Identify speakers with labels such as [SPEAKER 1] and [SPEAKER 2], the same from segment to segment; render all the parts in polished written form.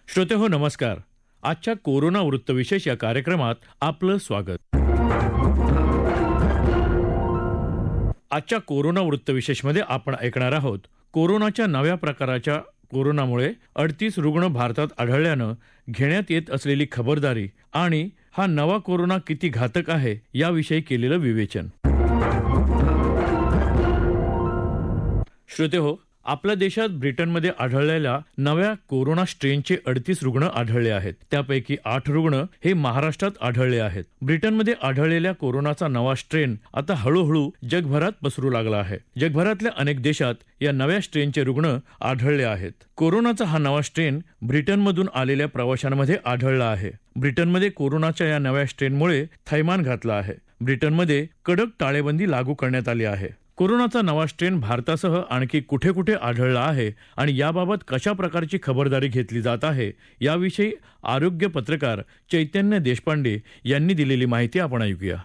[SPEAKER 1] श्रोते हो नमस्कार. आजच्या कोरोना वृत्तविशेष या कार्यक्रमात आपलं स्वागत. आजच्या कोरोना वृत्तविशेषमध्ये आपण ऐकणार आहोत कोरोनाच्या नव्या प्रकाराच्या कोरोनामुळे 38 रुग्ण भारतात आढळल्यानं घेण्यात येत असलेली खबरदारी आणि हा नवा कोरोना किती घातक आहे याविषयी केलेलं विवेचन. श्रोते हो, आपल्या देशात ब्रिटनमध्ये आढळलेल्या नव्या कोरोना स्ट्रेनचे 38 रुग्ण आढळले आहेत. त्यापैकी 8 रुग्ण हे महाराष्ट्रात आढळले आहेत. ब्रिटनमध्ये आढळलेल्या कोरोनाचा नवा स्ट्रेन आता हळूहळू जगभरात पसरू लागला आहे. जगभरातल्या अनेक देशात या नव्या स्ट्रेनचे रुग्ण आढळले आहेत. कोरोनाचा हा नवा स्ट्रेन ब्रिटनमधून आलेल्या प्रवाशांमध्ये आढळला आहे. ब्रिटनमध्ये कोरोनाच्या या नव्या स्ट्रेनमुळे थैमान घातलं आहे. ब्रिटनमध्ये कडक टाळेबंदी लागू करण्यात आली आहे. कोरोनाचा नवा स्ट्रेन भारतासह आणखी कुठे कुठे आढळला आहे आणि याबाबत कशा प्रकारची खबरदारी घेतली जात आहे याविषयी आरोग्य पत्रकार चैतन्य देशपांडे यांनी दिलेली माहिती आपण ऐकूया.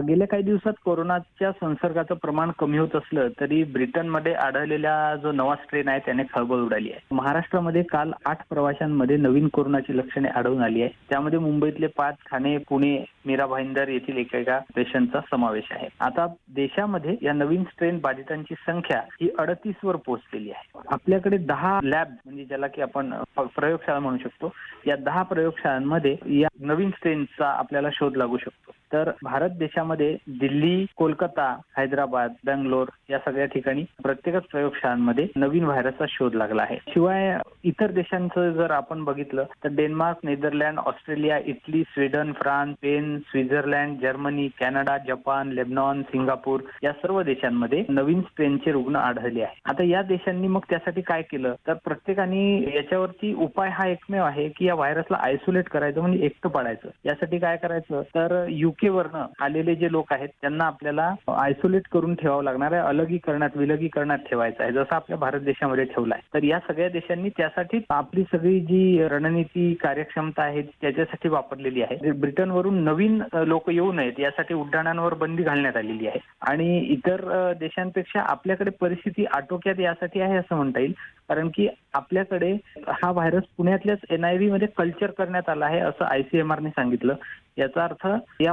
[SPEAKER 2] गेल्या काही दिवसात कोरोनाच्या संसर्गाचं प्रमाण कमी होत असलं तरी ब्रिटनमध्ये आढळलेला जो नवा स्ट्रेन आहे त्याने खळबळ उडाली आहे. महाराष्ट्रामध्ये काल 8 प्रवाशांमध्ये नवीन कोरोनाची लक्षणे आढळून आली आहे. त्यामध्ये मुंबईतले 5, ठाणे, पुणे, मीरा भाईंदर येथील एका पेशंटचा समावेश आहे. आता देशामध्ये या नवीन स्ट्रेन बाधितांची संख्या ही 38 वर पोहोचलेली आहे. आपल्याकडे 10 लॅब म्हणजे ज्याला की आपण प्रयोगशाळा म्हणू शकतो, या 10 प्रयोगशाळांमध्ये या नवीन स्ट्रेनचा आपल्याला शोध लागू शकतो. तर भारत देशामध्ये दिल्ली, कोलकाता, हैदराबाद, बेंगलोर या सगळ्या ठिकाणी प्रत्येकच प्रयोगशाळांमध्ये नवीन व्हायरसचा शोध लागला आहे. शिवाय इतर देशांचं जर आपण बघितलं तर Denmark, Netherland, Australia, Italy, Sweden, France, Spain, Switzerland, Germany, Canada, Japan, Lebanon, Singapore या सर्व देशांमध्ये नवीन स्ट्रेनचे रुग्ण आढळले आहेत. आता या देशांनी मग त्यासाठी काय केलं तर प्रत्येकाने याच्यावरती उपाय हा एकमेव आहे की या व्हायरसला आयसोलेट करायचं म्हणजे एकटं पाडायचं. यासाठी काय करायचं तर UK वरनं आलेले जे लोक आहेत त्यांना आपल्याला आयसोलेट करून ठेवावं लागणार आहे. विलगीकरणात ठेवायचं आहे जसं आपल्या भारत देशामध्ये ठेवलं आहे. तर या सगळ्या देशांनी त्यासाठी आपली सगळी जी रणनीती कार्यक्षमता आहे त्याच्यासाठी वापरलेली आहे. ब्रिटनवरून नवीन लोक येऊ नयेत यासाठी उड्डाणांवर बंदी घालण्यात आलेली आहे आणि इतर देशांपेक्षा आपल्याकडे परिस्थिती आटोक्यात यासाठी आहे असं म्हणता येईल. कारण की आपल्याकडे हा व्हायरस पुण्यातल्याच NIV मध्ये कल्चर करण्यात आला आहे असं ICMRने सांगितलं. याचा अर्थ या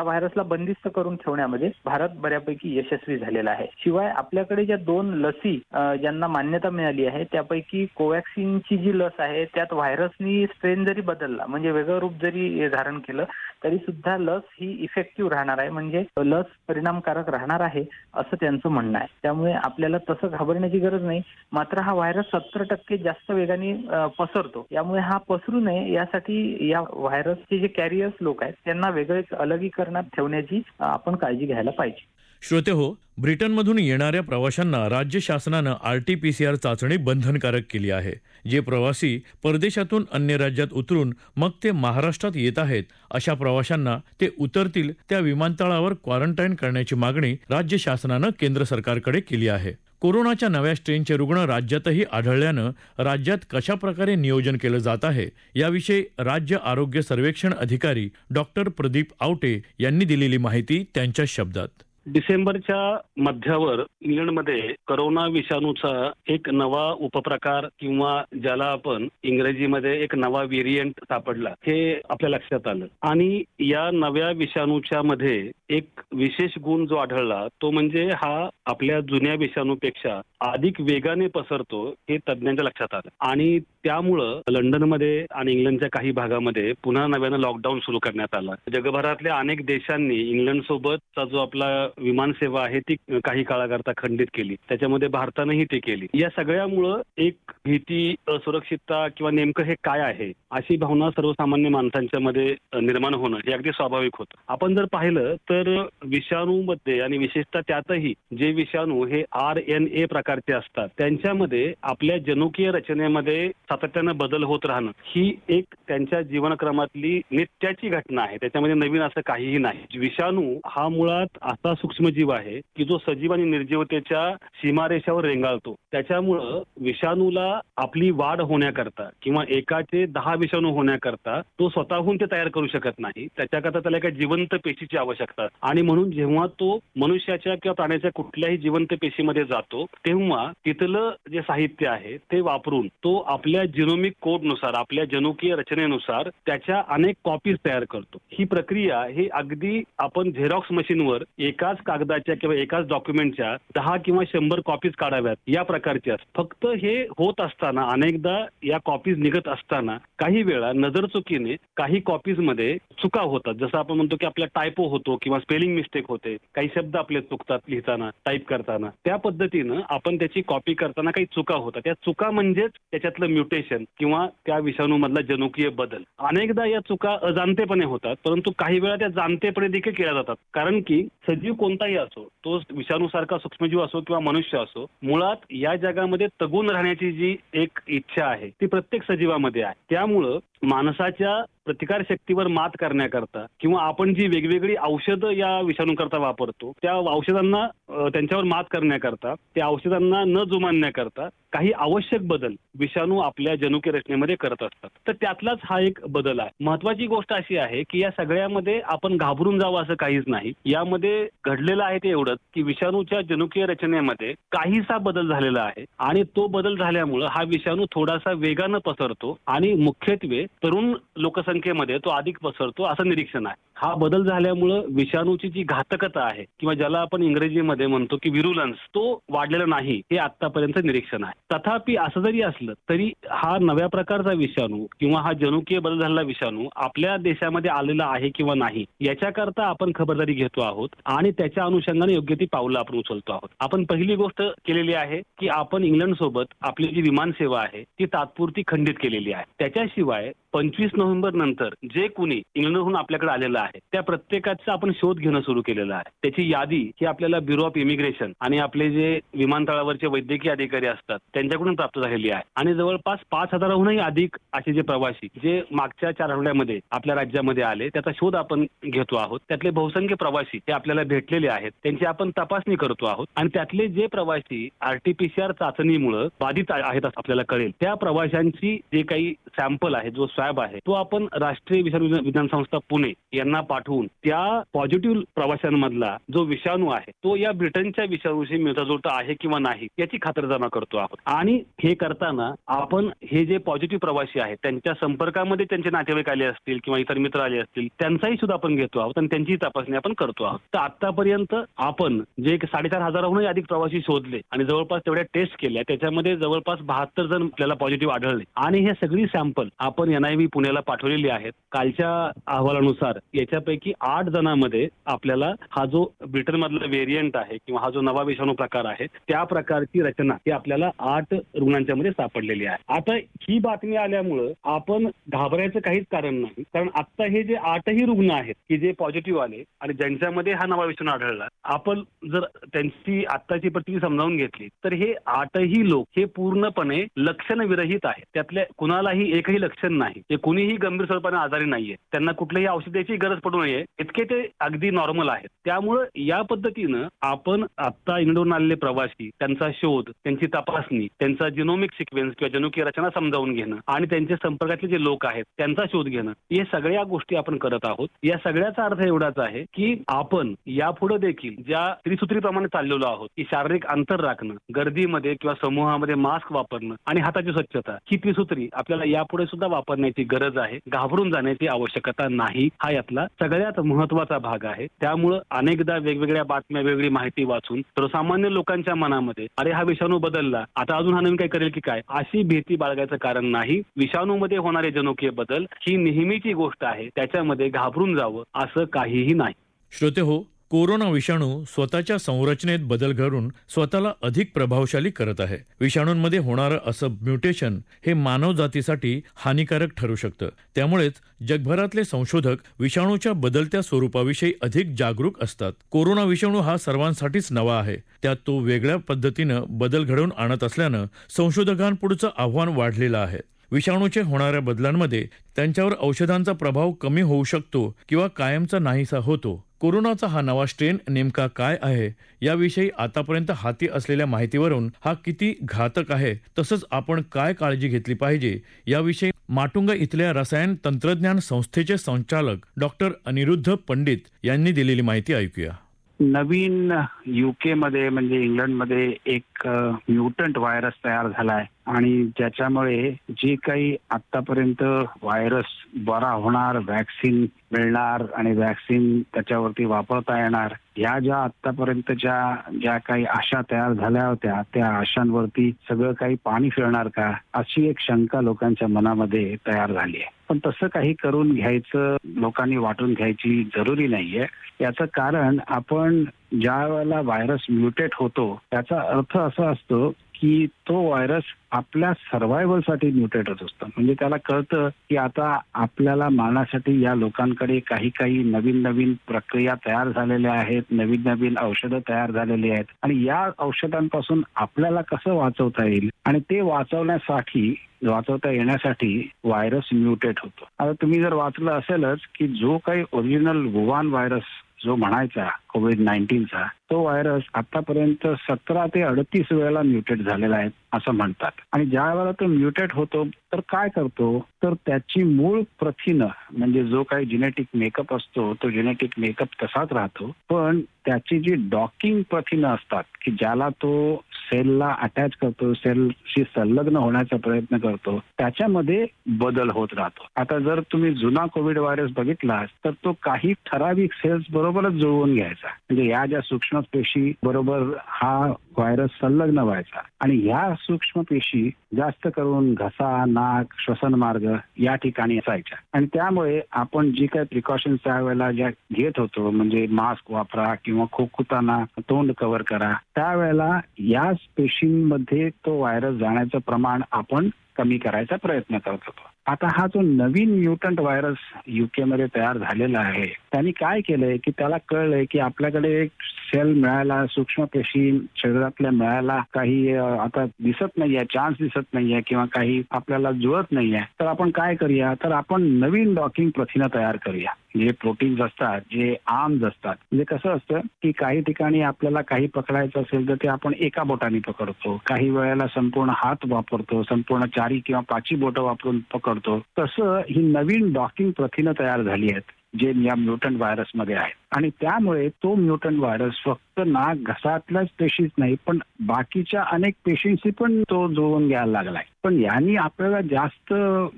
[SPEAKER 2] व्हायरसला बंदिस्त करून ठेवण्यामध्ये भारत बऱ्यापैकी यशस्वी झालेला आहे. शिवाय आपल्याकडे ज्या 2 लसी ज्यांना मान्यता मिळाली आहे त्यापैकी कोवॅक्सिनची जी लस आहे त्यात व्हायरसनी स्ट्रेन जरी बदलला म्हणजे वेगळं रूप जरी धारण केलं तरी सुद्धा लस ही इफेक्टिव्ह राहणार आहे म्हणजे लस परिणामकारक राहणार आहे असं त्यांचं म्हणणं आहे. त्यामुळे आपल्याला तसं घाबरण्याची गरज नाही. मात्र हा व्हायरस 70% जास्त वेगाने पसरतो. यामुळे हा पसरू नये यासाठी या व्हायरसचे जे कॅरियर्स लोक आहेत त्यांना वेगळेच अलगीकरणात ठेवण्याची आपण काळजी घ्यायला पाहिजे.
[SPEAKER 1] श्रोते हो, ब्रिटनमधून येणाऱ्या प्रवाशांना राज्य शासनानं RT-PCR चाचणी बंधनकारक केली आहे. जे प्रवासी परदेशातून अन्य राज्यात उतरून मग ते महाराष्ट्रात येत आहेत अशा प्रवाशांना ते उतरतील त्या विमानतळावर क्वारंटाईन करण्याची मागणी राज्य शासनानं केंद्र सरकारकडे केली आहे. कोरोनाच्या नव्या स्ट्रेनचे रुग्ण राज्यातही आढळल्यानं राज्यात कशा प्रकारे नियोजन केलं जात आहे याविषयी राज्य आरोग्य सर्वेक्षण अधिकारी डॉक्टर प्रदीप आवटे यांनी दिलेली माहिती त्यांच्या शब्दात.
[SPEAKER 3] डिसेंबरच्या मध्यावर इंग्लंडमध्ये करोना विषाणूचा एक नवा उपप्रकार किंवा ज्याला आपण इंग्रजीमध्ये एक नवा व्हेरियंट सापडला हे आपल्या लक्षात आलं. आणि या नव्या विषाणूच्या मध्ये एक विशेष गुण जो आढळला तो म्हणजे हा आपल्या जुन्या विषाणूपेक्षा अधिक वेगाने पसरतो हे तज्ज्ञांच्या लक्षात आलं. आणि त्यामुळं लंडनमध्ये आणि इंग्लंडच्या काही भागामध्ये पुन्हा नव्यानं लॉकडाऊन सुरू करण्यात आला. जगभरातल्या अनेक देशांनी इंग्लंड सोबतचा जो आपला विमानसेवा आहे ती काही काळाकरता खंडित केली. त्याच्यामध्ये भारतानंही ते केली. या सगळ्यामुळं एक भीती, असुरक्षितता किंवा नेमकं हे काय आहे अशी भावना सर्वसामान्य माणसांच्या मध्ये निर्माण होणं हे अगदी स्वाभाविक होतं. आपण जर पाहिलं तर विषाणूमध्ये आणि विशेषतः त्यातही जे विषाणू हे RNA प्रकारचे असतात त्यांच्यामध्ये आपल्या जनुकीय रचनेमध्ये सातत्यानं बदल होत राहणं ही एक त्यांच्या जीवनक्रमातली नित्याची घटना आहे. त्याच्यामध्ये नवीन असं काहीही नाही. विषाणू हा मुळात असा सूक्ष्मजीव आहे की जो सजीव आणि निर्जीवतेच्या सीमारेषावर रेंगाळतो. त्याच्यामुळं विषाणूला आपली वाढ होण्याकरता किंवा एकाचे 10 विषाणू होण्याकरता तो स्वतःहून ते तयार करू शकत नाही. त्याच्याकरता त्याला एका जिवंत पेशीची आवश्यकता असते. आणि म्हणून जेव्हा तो मनुष्याच्या किंवा प्राण्याच्या कुठल्याही जिवंत पेशीमध्ये जातो तेव्हा तिथलं जे साहित्य आहे ते वापरून तो आपल्या जिनोमिक कोडनुसार, आपल्या जनुकीय रचनेनुसार त्याच्या अनेक कॉपीज तयार करतो. ही प्रक्रिया ही अगदी आपण झेरॉक्स मशीनवर एकाच कागदाच्या किंवा एकाच डॉक्युमेंटच्या 10 किंवा 100 कॉपीज काढाव्यात या प्रकारची असते. फक्त हे होत असताना अनेकदा या कॉपीज निघत असताना काही वेळा नजरचुकीने काही कॉपीज मध्ये चुका होतात. जसं आपण म्हणतो की आपला टायपो होतो किंवा स्पेलिंग मिस्टेक होते, काही शब्द आपले चुकतात लिहिताना, टाईप करताना. त्या पद्धतीनं आपण त्याची कॉपी करताना काही चुका होतात. त्या चुका म्हणजेच त्याच्यातलं म्युटेशन किंवा त्या विषाणूमधला जनुकीय बदल. अनेकदा या चुका अजाणतेपणे होतात, परंतु काही वेळा त्या जाणतेपणे देखील केल्या जातात. कारण की सजीव कोणताही असो, तो विषाणूसारखा सूक्ष्मजीव असो किंवा मनुष्य असो, मुळात या जगामध्ये तगून राहण्याची जी एक इच्छा आहे ती प्रत्येक सजीवामध्ये आहे. त्यामुळं माणसाच्या प्रतिकार शक्तीवर मात करण्याकरता किंवा आपण जी वेगवेगळी औषधं या विषाणूकरता वापरतो त्या औषधांना त्यांच्यावर मात करण्याकरता, त्या औषधांना न जुमानण्याकरता काही आवश्यक बदल विषाणू आपल्या जनुकीय रचनेमध्ये करत असतात. तर त्यातलाच हा एक बदल आहे. महत्वाची गोष्ट अशी आहे की या सगळ्यामध्ये आपण घाबरून जावं असं काहीच नाही. यामध्ये घडलेलं आहे ते एवढंच की विषाणूच्या जनुकीय रचनेमध्ये काहीसा बदल झालेला आहे आणि तो बदल झाल्यामुळं हा विषाणू थोडासा वेगानं पसरतो आणि मुख्यत्वे तरुण लोकसंख्येमध्ये तो अधिक पसरतो असं निरीक्षण आहे. हा बदल झाल्यामुळं विषाणूची जी घातकता आहे किंवा ज्याला आपण इंग्रजीमध्ये म्हणतो की व्हिरुलन्स, तो वाढलेला नाही हे आतापर्यंत निरीक्षण आहे. तथापि असं जरी असलं तरी हा नव्या प्रकारचा विषाणू किंवा हा जनुकीय बदल झालेला विषाणू आपल्या देशामध्ये आलेला आहे किंवा नाही याच्याकरता आपण खबरदारी घेतो आहोत आणि त्याच्या अनुषंगाने योग्य ती पावलं आपण उचलतो आहोत. आपण पहिली गोष्ट केलेली आहे की आपण इंग्लंड सोबत आपली जी विमान सेवा आहे ती तात्पुरती खंडित केलेली आहे. त्याच्याशिवाय 25 नोव्हेंबर नंतर जे कुणी इंग्लंडहून आपल्याकडे आलेलं आहे त्या प्रत्येकाचा आपण शोध घेणं सुरू केलेलं आहे. त्याची यादी ही आपल्याला ब्युरो ऑफ इमिग्रेशन आणि आपले जे विमानतळावरचे वैद्यकीय अधिकारी असतात त्यांच्याकडून प्राप्त झालेली आहे. आणि जवळपास 5,000हूनही अधिक असे जे प्रवासी जे मागच्या 4 आठवड्यामध्ये आपल्या राज्यामध्ये आले त्याचा शोध आपण घेतो आहोत. त्यातले बहुसंख्य प्रवासी हे आपल्याला भेटलेले आहेत, त्यांची आपण तपासणी करतो आहोत आणि त्यातले जे प्रवासी RT-PCR चाचणीमुळे बाधित आहेत असं आपल्याला कळेल त्या प्रवाशांची जे काही सॅम्पल आहे, जो स्वॅब आहे, तो आपण राष्ट्रीय विषाणू विज्ञान संस्था पुणे यांना पाठवून त्या पॉझिटिव्ह प्रवाशांमधला जो विषाणू आहे तो या ब्रिटनच्या विषाणूशी मिळताजुळता आहे किंवा नाही याची खातरजमा करतो आहोत. आणि हे करताना आपण हे जे पॉझिटिव्ह प्रवासी आहेत त्यांच्या संपर्कामध्ये त्यांचे नातेवाईक आले असतील किंवा इतर मित्र आले असतील त्यांचाही सुद्धा आपण घेतो आहोत आणि त्यांची तपासणी आपण करतो आहोत. तर आतापर्यंत आपण जे 4,500हूनही अधिक प्रवासी शोधले आणि जवळपास तेवढ्या टेस्ट केल्या, त्याच्यामध्ये जवळपास 72 जण आपल्याला पॉझिटिव्ह आढळले आणि हे सगळी सॅम्पल आपण NIV पुण्याला पाठवलेली आहेत. कालच्या अहवालानुसार याच्यापैकी 8 जणांमध्ये आपल्याला हा जो ब्रिटन मधला व्हेरियंट आहे किंवा हा जो नवा विषाणू प्रकार आहे त्या प्रकारची रचना ही आपल्याला 8 रुग्णांच्या मध्ये सापडलेली आहे. आता ही बातमी आल्यामुळं आपण घाबरायचं काहीच कारण नाही, कारण आता हे जे 8ही रुग्ण आहेत की जे पॉझिटिव्ह आले आणि ज्यांच्यामध्ये हा नवा विषाणू आढळला, आपण जर त्यांची आत्ताची परिस्थिती समजावून घेतली तर हे 8ही लोक हे पूर्णपणे लक्षणविरहित आहेत. त्यातल्या कुणालाही एकही लक्षण नाही, ते कुणीही गंभीर स्वरूपाने आजारी नाहीये, त्यांना कुठल्याही औषधाची गरज पडू नये इतके ते अगदी नॉर्मल आहेत. त्यामुळं या पद्धतीनं आपण आता इंग्लंडहून आलेले प्रवासी त्यांचा शोध, त्यांची तपासणी, त्यांचा जिनोमिक सिक्वेन्स किंवा जनुकीय रचना समजावून घेणं आणि त्यांच्या संपर्कातले जे लोक आहेत त्यांचा शोध घेणं, हे सगळ्या गोष्टी आपण करत आहोत. या सगळ्याचा अर्थ एवढाच आहे की आपण यापुढे देखील ज्या त्रिसूत्रीप्रमाणे चाललेलो आहोत की शारीरिक अंतर राखणं, गर्दीमध्ये किंवा समूहामध्ये मास्क वापरणं आणि हाताची स्वच्छता, ही त्रिसूत्री आपल्याला यापुढे सुद्धा वापरण्याची गरज आहे. घाबरून जाण्याची आवश्यकता नाही, हा यातला सगळ्यात महत्वाचा भाग आहे. त्यामुळं अनेकदा वेगवेगळ्या बातम्या, वेगवेगळी माहिती वाचून सर्वसामान्य लोकांच्या मनामध्ये अरे हा विषाणू बदलला, आता अजून हा नवीन काही करेल की काय, अशी भीती बाळगायचं कारण नाही. विषाणूमध्ये होणारे जनुकीय बदल ही नेहमीची गोष्ट आहे, त्याच्यामध्ये घाबरून जावं असं काहीही नाही.
[SPEAKER 1] श्रोते हो, कोरोना विषाणू स्वतःच्या संरचनेत बदल करून स्वतःला अधिक प्रभावशाली करत आहे. विषाणूंमध्ये होणारं असं म्युटेशन हे मानवजातीसाठी हानिकारक ठरू शकतं. त्यामुळेच जगभरातले संशोधक विषाणूच्या बदलत्या स्वरूपाविषयी अधिक जागरूक असतात. कोरोना विषाणू हा सर्वांसाठीच नवा आहे, त्यात तो वेगळ्या पद्धतीनं बदल घडवून आणत असल्यानं संशोधकांपुढचं आव्हान वाढलेलं आहे. विषाणूचे होणाऱ्या बदलांमध्ये त्यांच्यावर औषधांचा प्रभाव कमी होऊ शकतो किंवा कायमचा नाहीसा होतो. कोरोनाचा हा नवा स्ट्रेन नेमका काय आहे याविषयी आतापर्यंत हाती असलेल्या माहितीवरून हा किती घातक आहे तसंच आपण काय काळजी घेतली पाहिजे याविषयी माटुंगा इथल्या रसायन तंत्रज्ञान संस्थेचे संचालक डॉक्टर अनिरुद्ध पंडित यांनी दिलेली माहिती ऐकूया.
[SPEAKER 4] नवीन UK मध्ये म्हणजे इंग्लंडमध्ये एक म्युटंट व्हायरस तयार झालाय आणि ज्याच्यामुळे जे काही आतापर्यंत व्हायरस बरा होणार, व्हॅक्सिन मिळणार आणि व्हॅक्सिन त्याच्यावरती वापरता येणार, ह्या ज्या आतापर्यंतच्या ज्या काही आशा तयार झाल्या होत्या त्या आशांवरती सगळं काही पाणी फिरणार का, अशी एक शंका लोकांच्या मनामध्ये तयार झाली आहे. पण तसं काही करून घ्यायचं, लोकांनी वाटून घ्यायची जरुरी नाहीये. याचं कारण आपण ज्या वेळेला व्हायरस म्युटेट होतो त्याचा अर्थ असा असतो की तो व्हायरस आपल्या सर्व्हायव्हलसाठी म्युटेट होत असतो. म्हणजे त्याला कळतं की आता आपल्याला मारण्यासाठी या लोकांकडे काही नवीन नवीन प्रक्रिया तयार झालेल्या आहेत, नवीन नवीन औषधं तयार झालेली आहेत आणि या औषधांपासून आपल्याला कसं वाचवता येईल आणि ते वाचवता येण्यासाठी व्हायरस म्युटेट होतो. आता तुम्ही जर वाचलं असेलच की जो काही ओरिजिनल वुहान व्हायरस जो म्हणायचा कोविड-19चा, तो व्हायरस आतापर्यंत 17 ते 38 वेळेला म्युटेट झालेला आहे असं म्हणतात. आणि ज्या वेळेला तो म्युटेट होतो तर काय करतो, तर त्याची मूळ प्रथिनं म्हणजे जो काही जेनेटिक मेकअप असतो तो जेनेटिक मेकअप तसाच राहतो, पण त्याची जी डॉकिंग प्रथिनं असतात की ज्याला तो सेलला अटॅच करतो, सेलशी संलग्न होण्याचा प्रयत्न करतो, त्याच्यामध्ये बदल होत राहतो. आता जर तुम्ही जुना कोविड व्हायरस बघितला तर तो काही ठराविक सेल्स बरोबरच जुळवून घ्यायचा, म्हणजे या ज्या सूक्ष्म पेशी बरोबर हा व्हायरस संलग्न व्हायचा आणि ह्या सूक्ष्म पेशी जास्त करून घसा, नाक, श्वसन मार्ग या ठिकाणी असायच्या आणि त्यामुळे आपण जी काही प्रिकॉशन्स त्यावेळेला ज्या घेत होतो म्हणजे मास्क वापरा किंवा खोकताना तोंड कव्हर करा, त्यावेळेला या पेशींमध्ये तो व्हायरस जाण्याचं प्रमाण आपण कमी करायचा प्रयत्न करत होतो. आता हा जो नवीन म्युटंट व्हायरस UK मध्ये तयार झालेला आहे त्यांनी काय केलंय की त्याला कळलंय की आपल्याकडे एक सेल मिळायला, सूक्ष्म पेशी शरीरातल्या मिळायला काही आता दिसत नाहीये, चान्स दिसत नाहीये किंवा काही आपल्याला जुळत नाहीये, तर आपण काय करूया, तर आपण नवीन डॉकिंग प्रथिनं तयार करूया. जे प्रोटीन्स असतात, जे आर्म्स असतात, म्हणजे कसं असतं की काही ठिकाणी आपल्याला काही पकडायचं असेल तर ते आपण एका बोटाने पकडतो, काही वेळेला संपूर्ण हात वापरतो, संपूर्ण 4 किंवा 5 बोटं वापरून पकडतो. तसं ही नवीन डॉकिंग प्रथिनं तयार झाली आहेत जे या म्युटंट व्हायरसमध्ये आहेत आणि त्यामुळे तो म्युटंट व्हायरस फक्त नाक, घसातल्याच पेशीच नाही पण बाकीच्या अनेक पेशींशी पण तो जुळवून घ्यायला लागलाय. पण यांनी आपल्याला जास्त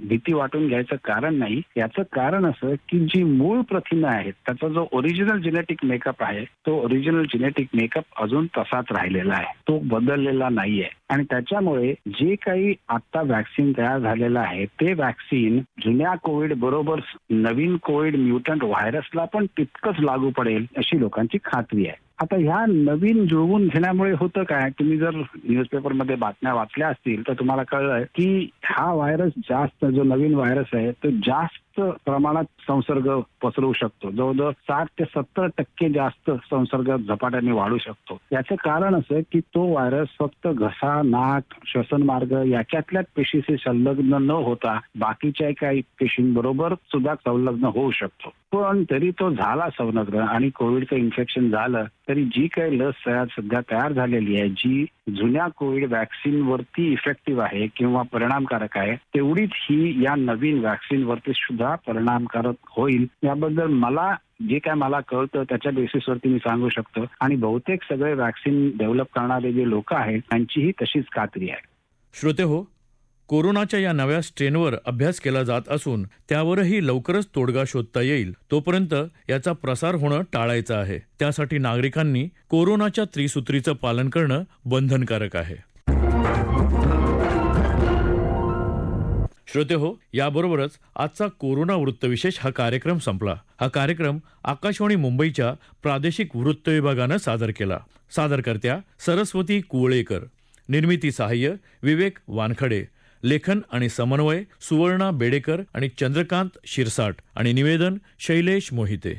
[SPEAKER 4] भीती वाटून घ्यायचं कारण नाही. याचं कारण असं की जी मूळ प्रथिनं आहेत त्याचा जो ओरिजिनल जेनेटिक मेकअप आहे तो ओरिजिनल जेनेटिक मेकअप अजून तसाच राहिलेला आहे, तो बदललेला नाहीये आणि त्याच्यामुळे जे काही आता व्हॅक्सिन तयार झालेलं आहे ते व्हॅक्सिन जुन्या कोविड बरोबर नवीन कोविड म्युटंट व्हायरसला पण तितकंच लागू पडेल अशी लोकांची खात्री आहे. आता ह्या नवीन जुळवून घेण्यामुळे होतं काय, तुम्ही जर न्यूजपेपरमध्ये बातम्या वाचल्या असतील तर तुम्हाला कळलं की हा व्हायरस जास्त, जो नवीन व्हायरस आहे तो जास्त प्रमाणात संसर्ग पसरवू शकतो, जवळजवळ 60 ते 70% जास्त संसर्ग झपाट्याने वाढू शकतो. याचं कारण असं की तो व्हायरस फक्त घसा, नाक, श्वसन मार्ग याच्यातल्याच पेशीशी संलग्न न होता बाकीच्या काही पेशींबरोबर सुद्धा संलग्न होऊ शकतो. पण तरी तो झाला संलग्न आणि कोविडचं इन्फेक्शन झालं तरी जी काही लस सध्या तयार झालेली आहे, जी जुन्या कोविड व्हॅक्सिन वरती इफेक्टिव्ह आहे किंवा परिणामकारक आहे, तेवढीच ही या नवीन व्हॅक्सिन वरती सुद्धा परिणामकारक होईल. याबद्दल मला कळतं त्याच्या बेसिसवरती मी सांगू शकतो आणि बहुतेक सगळे व्हॅक्सिन डेव्हलप करणारे जे लोक आहेत त्यांचीही तशीच खात्री आहे.
[SPEAKER 1] श्रोते हो, कोरोनाच्या या नव्या स्ट्रेनवर अभ्यास केला जात असून त्यावरही लवकरच तोडगा शोधता येईल. तोपर्यंत याचा प्रसार होणं टाळायचं आहे. त्यासाठी नागरिकांनी कोरोनाच्या त्रिसूत्रीचं पालन करणं बंधनकारक आहे. श्रोते हो, याबरोबरच आजचा कोरोना वृत्तविशेष हा कार्यक्रम संपला. हा कार्यक्रम आकाशवाणी मुंबईच्या प्रादेशिक वृत्त विभागानं सादर केला. सादरकर्त्या सरस्वती कुवळेकर, निर्मिती सहाय्य विवेक वानखडे, लेखन आणि समन्वय सुवर्णा बेडेकर आणि चंद्रकांत शिरसाट आणि निवेदन शैलेश मोहिते.